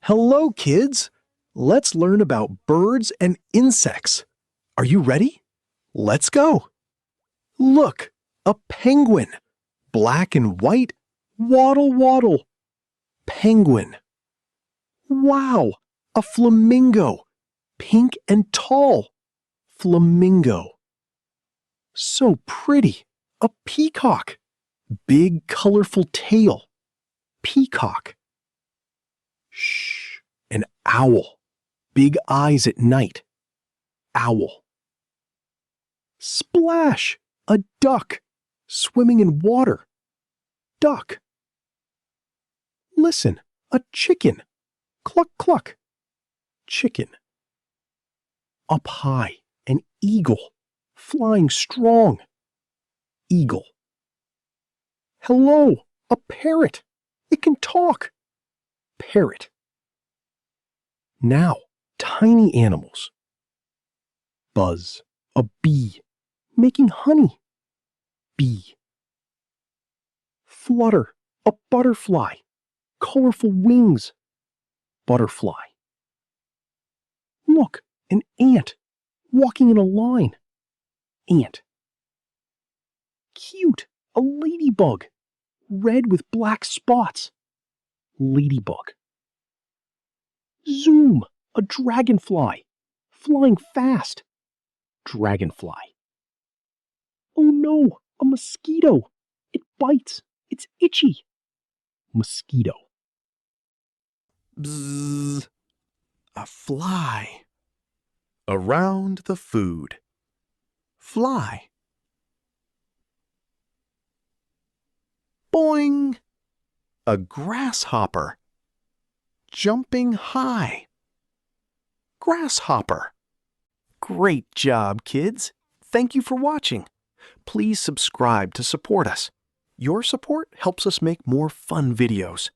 Hello, kids! Let's learn about birds and insects. Are you ready? Let's go! Look, a penguin. Black and white, waddle waddle. Penguin. Wow, a flamingo. Pink and tall. Flamingo. So pretty. A peacock. Big, colorful tail. Peacock. Shh, an owl. Big eyes at night. Owl. Splash, a duck. Swimming in water. Duck. Listen, a chicken. Cluck, cluck. Chicken. Up high, an eagle. Flying strong. Eagle. Hello, a parrot. It can talk. Parrot. Now, tiny animals. Buzz, a bee, making honey. Bee. Flutter, a butterfly, colorful wings. Butterfly. Look, an ant, walking in a line. Ant. Cute, a ladybug, red with black spots. Ladybug. Zoom, a dragonfly, flying fast. Dragonfly. Oh no, a mosquito. It bites. It's itchy. Mosquito. Bzzz. A fly. Around the food. Fly. Boing. A grasshopper. Jumping high. Grasshopper. Great job, kids. Thank you for watching. Please subscribe to support us. Your support helps us make more fun videos.